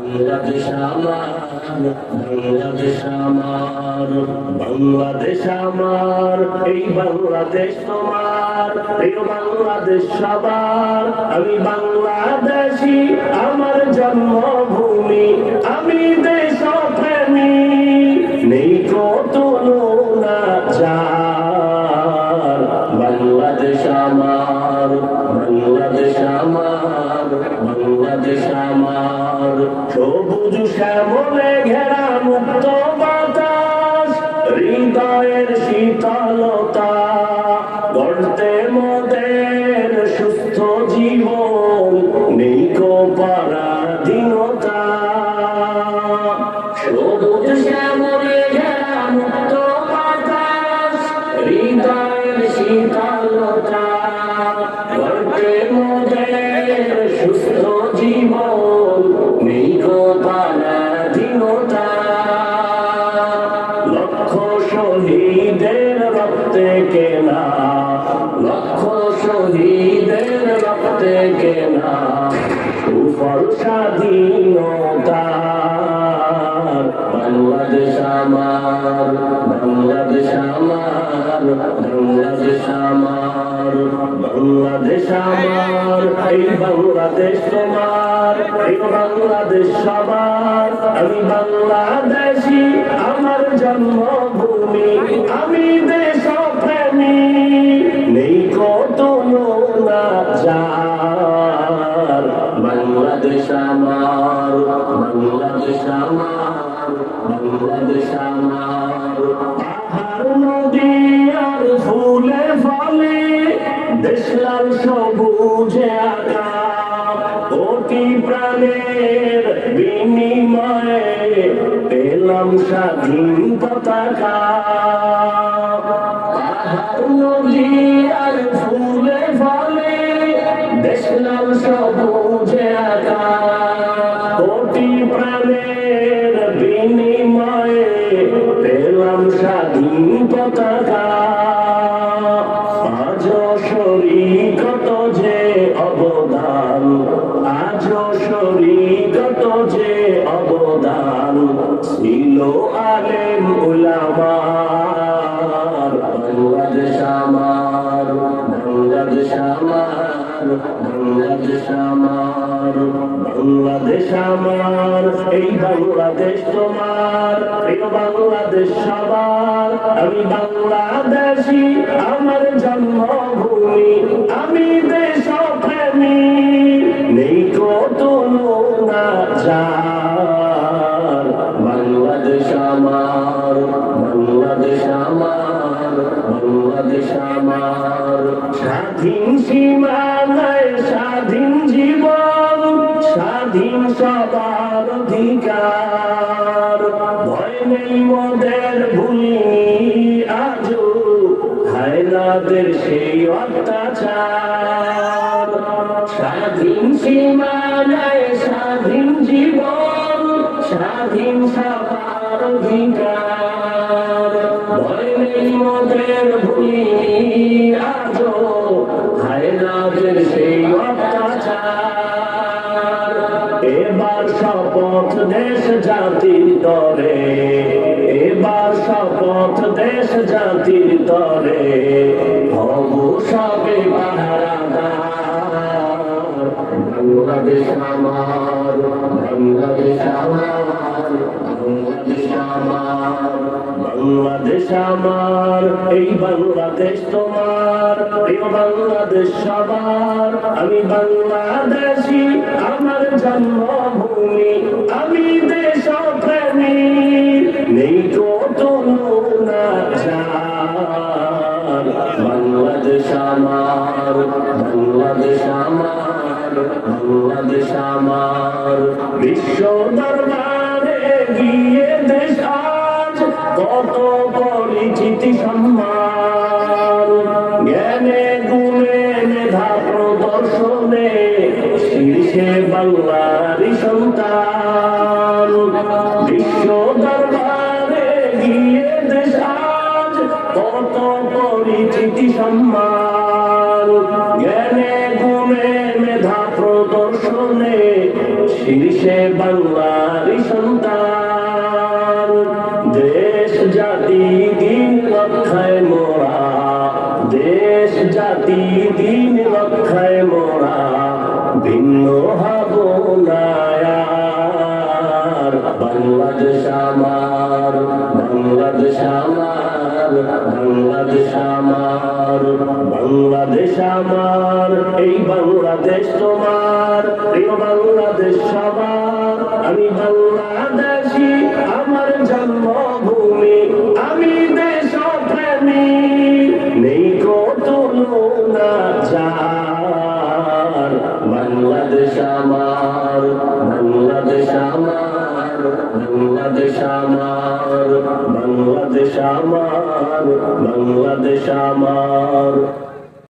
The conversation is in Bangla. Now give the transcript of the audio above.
বাংলাদেশ আমার, বাংলাদেশ আমার, বাংলাদেশ আমার, এই বাংলাদেশ তোমার, প্রিয় বাংলাদেশ সবার। আমি বাংলাদেশী, আমার জন্মভূমি, আমি দেশপ্রেমী, নেই কত তুলনা যার। বাংলাদেশ আমার, বাংলাদেশ আমার, বাংলাদেশ আমার, সবুজ শ্যামলে ঘেরা মুক্ত বাতাস, হৃদয়ের শীতলতা, গড়তে মোদের সুস্থ জীবন, নেই কো পরাধীনতা। সবুজ শ্যামলে ঘেরা মুক্ত বাতাস, হৃদয়ের শীতলতা, গড়তে মোদের সুস্থ জীবন, নেই কো পরাধীনতা। লক্ষ শহীদের রক্তে কেনা, লক্ষ শহীদের রক্তে কেনা, সুফল স্বাধীনতা। বাংলাদেশ আমার, বাংলাদেশ আমার, বাংলাদেশ আমার, বাংলাদেশ আমার, এই বাংলাদেশ তোমার, এই বাংলাদেশ সবার। আমি বাংলাদেশী, আমার জন্মভূমি, আমি দেশপ্রেমী, নেই কত তুলনা যার। বাংলাদেশ আমার, বাংলাদেশ আমার, বাংলাদেশ আমার, পাহাড় নদী আর ফুলে ফলে, দেশ লাল সবুজে আঁকা, কোটি প্রাণের বিনিময়ে পেলাম স্বাধীন পতাকা। পাহাড় নদী আর ফুলে ফলে, দেশ লাল সবুজে আঁকা, কোটি প্রাণের বিনিময়ে পেলাম স্বাধীন পতাকা। আজ শরীকত যে অবদান, আজ শরীকত যে অবদান, ছিল আলেম উলামার। বাংলাদেশ আমার, বাংলাদেশ আমার, বাংলাদেশ আমার, বাংলাদেশ আমার, এই বাংলাদেশ তোমার, প্রিয় বাংলাদেশ সবার। আমি বাংলাদেশী, আমার জন্মভূমি, আমি দেশপ্রেমী, নেই কত তুলনা যার। বাংলাদেশ আমার, বাংলাদেশ আমার, বাংলাদেশ আমার, স্বাধীন সীমানায় স্বাধীন জীবন, স্বাধীন সবার অধিকার, ভয় নেই মোদের ভুলিনি আজও হায়নাদের সেই অত্যাচার। স্বাধীন সীমানায় স্বাধীন জীবন, স্বাধীন সবার অধিকার, ভয় নেই মোদের ভুলিনি আজও হায়নাদের সেই অত্যাচার। এবার শপথ দেশ জাতির তরে, এবার শপথ দেশ জাতির তরে, হব সবে পাহারাদার। বাংলাদেশ আমার, বাংলাদেশ আমার, বাংলাদেশ আমার, বাংলাদেশ আমার, এই বাংলাদেশ তোমার, প্রিয় বাংলাদেশ সবার। আমি বাংলাদেশী, আমার জন্মভূমি, আমি দেশপ্রেমী, নেই কত তুলনা যার। বাংলাদেশ আমার, বাংলাদেশ আমার, বাংলাদেশ আমার, বিশ্ব দরবারে গিয়ে দেশ আজ কত পরিচিতি সম্মান, জ্ঞানে গুণে মেধা প্রদর্শনে শীর্ষে বাংলারই সন্তান। বিশ্ব দরবারে গিয়ে দেশ আজ কত পরিচিতি সম্মান, জ্ঞানে গুণে মেধা প্রদর্শনে শীর্ষে বাংলারই সন্তান, দেশ জাতি দিন রক্ষায় মোরা, দেশ জাতি দিন রক্ষায় মোরা, ভিন্ন হব না আর। বাংলাদেশ আমার, বাংলাদেশ আমার, বাংলাদেশ আমার, বাংলাদেশ আমার, এই বাংলাদেশ তোমার, প্রিয় বাংলাদেশ সবার। আমি বাংলাদেশী, আমার জন্মভূমি, আমি দেশপ্রেমী, নেই কো তুলনা যার। বাংলাদেশ আমার, বাংলাদেশ আমার, বাংলাদেশ আমার, বাংলাদেশ আমার, বাংলাদেশ আমার।